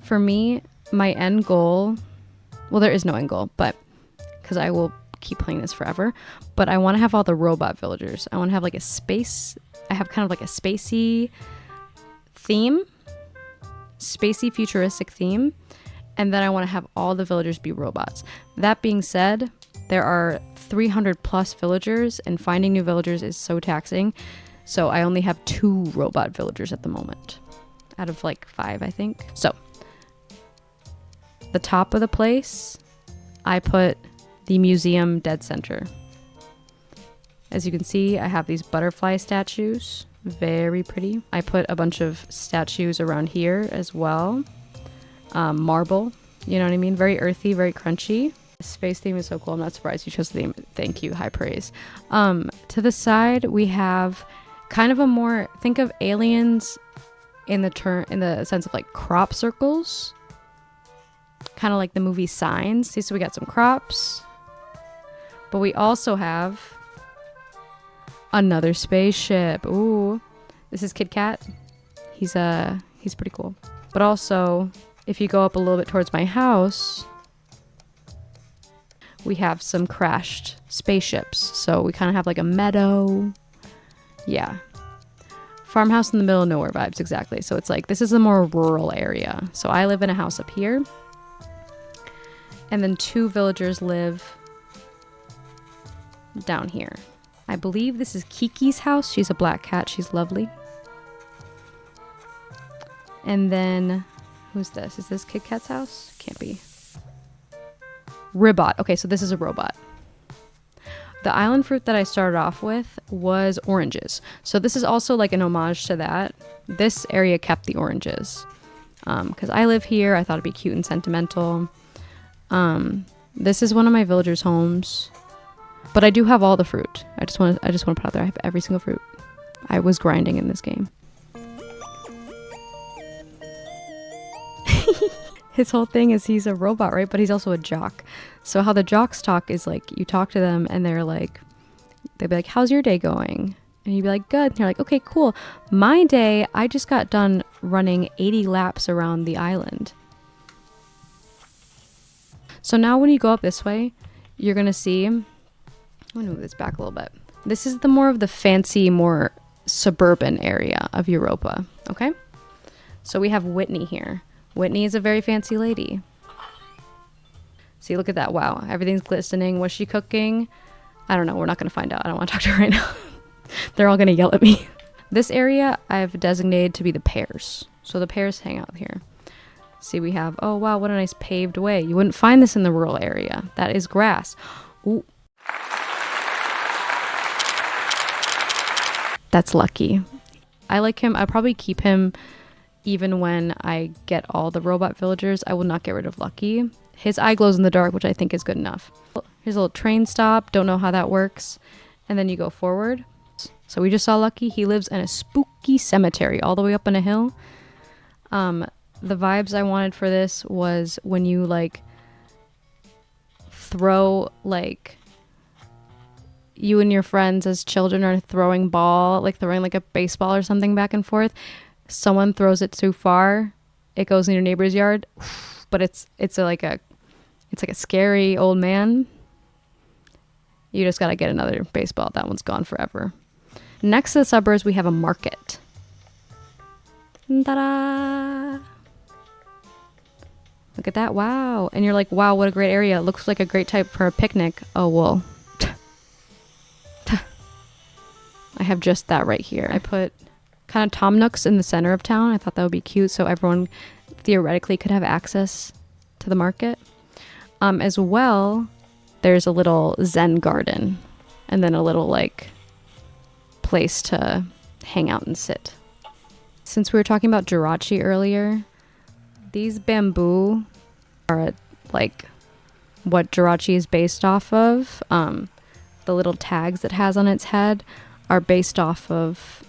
For me, my end goal, well, there is no end goal, but because I will keep playing this forever, but I want to have all the robot villagers. I want to have like a space. I have kind of like a spacey theme, spacey futuristic theme, and then I want to have all the villagers be robots. That being said, there are 300 plus villagers, and finding new villagers is so taxing. So I only have 2 robot villagers at the moment out of like 5, I think. So the top of the place, I put the museum dead center. As you can see, I have these butterfly statues, very pretty. I put a bunch of statues around here as well. Marble, you know what I mean? Very earthy, very crunchy. The space theme is so cool. I'm not surprised you chose the theme. Thank you, high praise. To the side, we have kind of a more, think of aliens in the sense of like crop circles, kind of like the movie Signs. See, so we got some crops, but we also have another spaceship. Ooh, this is Kit Kat. He's pretty cool. But also, if you go up a little bit towards my house, we have some crashed spaceships. So we kind of have like a meadow. Yeah. Farmhouse in the middle of nowhere vibes, exactly. So it's like, this is a more rural area. So I live in a house up here. And then 2 villagers live down here. I believe this is Kiki's house. She's a black cat. She's lovely. And then, who's this? Is this Kit Kat's house? Can't be. Ribot. Okay, so this is a robot. The island fruit that I started off with was oranges. So this is also like an homage to that. This area kept the oranges. Because I live here, I thought it'd be cute and sentimental. This is one of my villagers' homes. But I do have all the fruit. I just want to put out there, I have every single fruit. I was grinding in this game. His whole thing is he's a robot, right? But he's also a jock. So how the jocks talk is like, you talk to them and they'll be like, how's your day going? And you'd be like, good. And they're like, okay, cool. My day, I just got done running 80 laps around the island. So now when you go up this way, you're going to see, I'm going to move this back a little bit. This is the more of the fancy, more suburban area of Europa. Okay. So we have Whitney here. Whitney is a very fancy lady. See, look at that. Wow. Everything's glistening. Was she cooking? I don't know. We're not going to find out. I don't want to talk to her right now. They're all going to yell at me. This area I've designated to be the pears. So the pears hang out here. See, we have, oh, wow, what a nice paved way. You wouldn't find this in the rural area. That is grass. Ooh. That's Lucky. I like him. I'll probably keep him even when I get all the robot villagers. I will not get rid of Lucky. His eye glows in the dark, which I think is good enough. Here's a little train stop. Don't know how that works. And then you go forward. So we just saw Lucky. He lives in a spooky cemetery all the way up on a hill. The vibes I wanted for this was when you like throw, like, you and your friends as children are throwing like a baseball or something back and forth. Someone throws it too far, it goes in your neighbor's yard, but it's like a scary old man. You just gotta get another baseball. That one's gone forever. Next to the suburbs, we have a market. Ta-da! Look at that. Wow. And you're like, wow, what a great area. It looks like a great type for a picnic. Oh, well. I have just that right here. I put kind of Tom Nooks in the center of town. I thought that would be cute, so everyone theoretically could have access to the market. As well, there's a little Zen garden and then a little like place to hang out and sit. Since we were talking about Jirachi earlier, these bamboo are like what Jirachi is based off of. The little tags it has on its head are based off of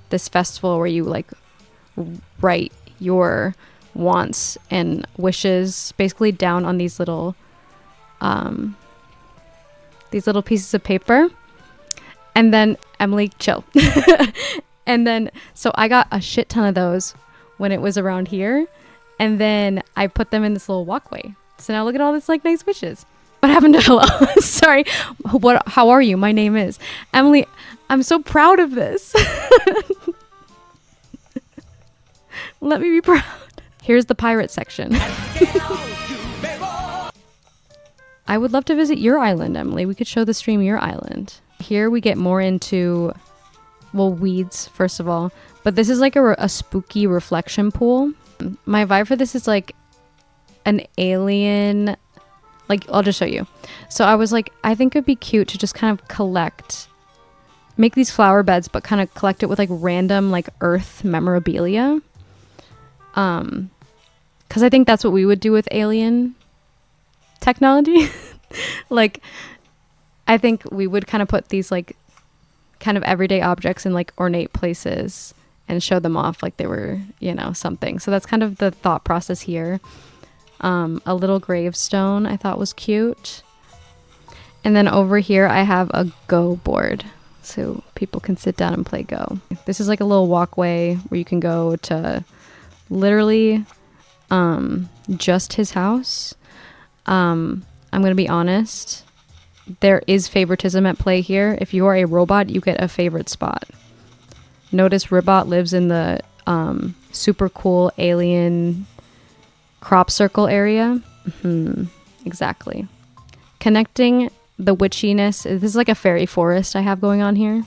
this festival where you like write your wants and wishes basically down on these little pieces of paper. And then Emily, chill. And then so I got a shit ton of those when it was around here, And then I put them in this little walkway. So now look at all this like nice wishes. What happened to hello? Sorry. How are you? My name is Emily. I'm so proud of this. Let me be proud. Here's the pirate section. I would love to visit your island, Emily. We could show the stream your island. Here we get more into, well, weeds, first of all. But this is like a spooky reflection pool. My vibe for this is like an alien, like, I'll just show you. So I was like, I think it'd be cute to just kind of make these flower beds, but kind of collect it with like random like earth memorabilia. Because I think that's what we would do with alien technology. Like, I think we would kind of put these like kind of everyday objects in like ornate places and show them off like they were, you know, something. So that's kind of the thought process here. A little gravestone I thought was cute. And then over here I have a Go board, so people can sit down and play Go. This is like a little walkway where you can go to literally just his house. I'm gonna be honest, there is favoritism at play here. If you are a robot, you get a favorite spot. Notice Ribbot lives in the super cool alien crop circle area. Exactly. Connecting the witchiness. This is like a fairy forest I have going on here.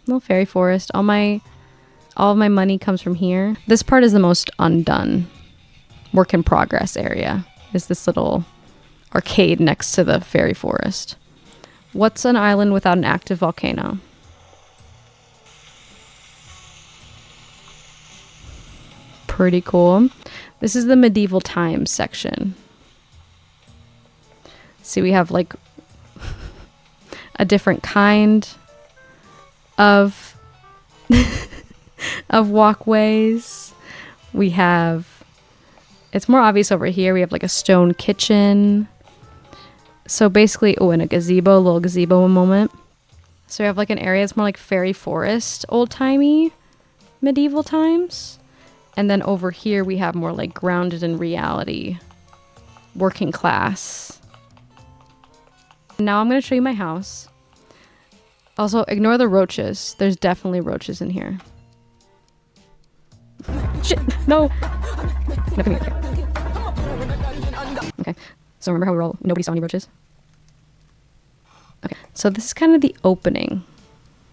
Little fairy forest. All of my money comes from here. This part is the most undone. Work in progress area is this little arcade next to the fairy forest. What's an island without an active volcano? Pretty cool. This is the medieval times section. See, we have like a different kind of of walkways. We have, it's more obvious over here, we have like a stone kitchen. So basically, oh, and a gazebo, a little gazebo moment. So we have like an area that's more like fairy forest, old-timey, medieval times. And then over here we have more like grounded in reality, working class. Now I'm going to show you my house. Also, ignore the roaches. There's definitely roaches in here. Shit, no. No, come here. Okay, so remember how nobody saw any roaches? Okay, so this is kind of the opening.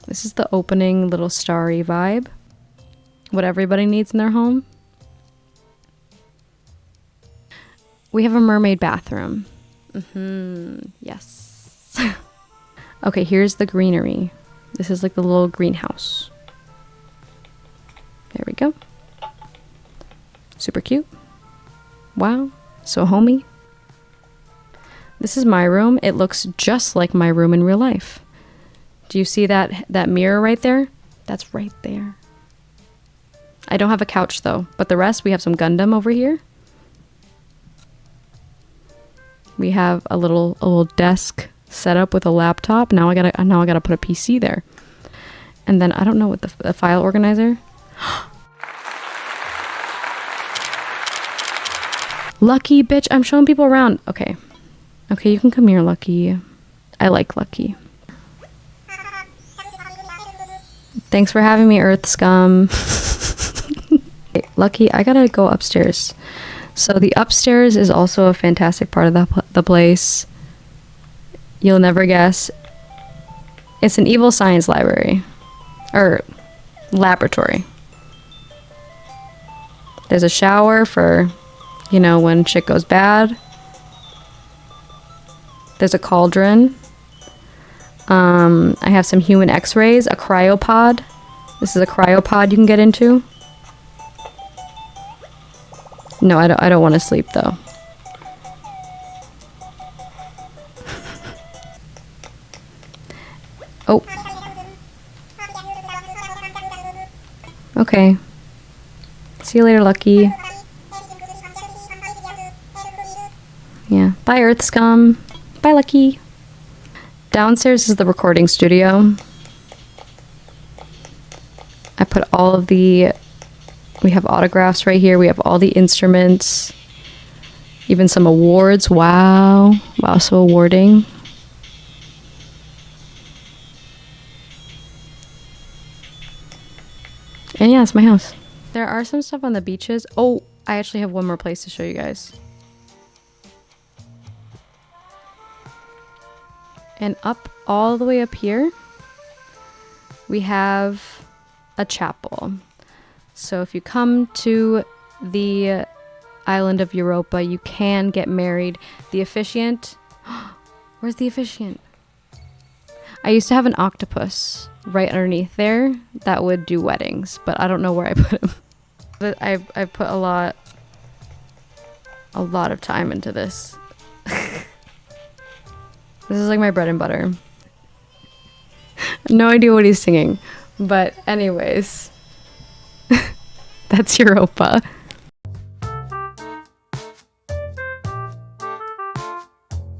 This is the opening little starry vibe. What everybody needs in their home. We have a mermaid bathroom. Yes. Okay, here's the greenery. This is like the little greenhouse. There we go. Super cute. Wow, so homey. This is my room. It looks just like my room in real life. Do you see that mirror right there? That's right there. I don't have a couch though, but the rest, we have some Gundam over here. We have a little desk set up with a laptop. Now I gotta put a PC there. And then I don't know what the file organizer. Lucky, bitch, I'm showing people around. Okay. Okay, you can come here, Lucky. I like Lucky. Thanks for having me, Earth Scum. Lucky, I gotta go upstairs. So the upstairs is also a fantastic part of the place. You'll never guess. It's an evil science library. Or laboratory. There's a shower for, you know, when shit goes bad. There's a cauldron. I have some human x-rays, a cryopod. This is a cryopod you can get into. No, I don't want to sleep though. Oh. Okay. See you later, Lucky. Yeah. Bye, Earth Scum. Bye, Lucky. Downstairs is the recording studio. I put all of the We have autographs right here. We have all the instruments, even some awards. Wow. Wow, so awarding. And yeah, it's my house. There are some stuff on the beaches. Oh, I actually have one more place to show you guys. And up all the way up here, we have a chapel. So if you come to the island of Europa, you can get married. The officiant, where's the officiant? I used to have an octopus right underneath there that would do weddings, but I don't know where I put him. But I put a lot of time into this. This is like my bread and butter. No idea what he's singing, but anyways, that's Europa.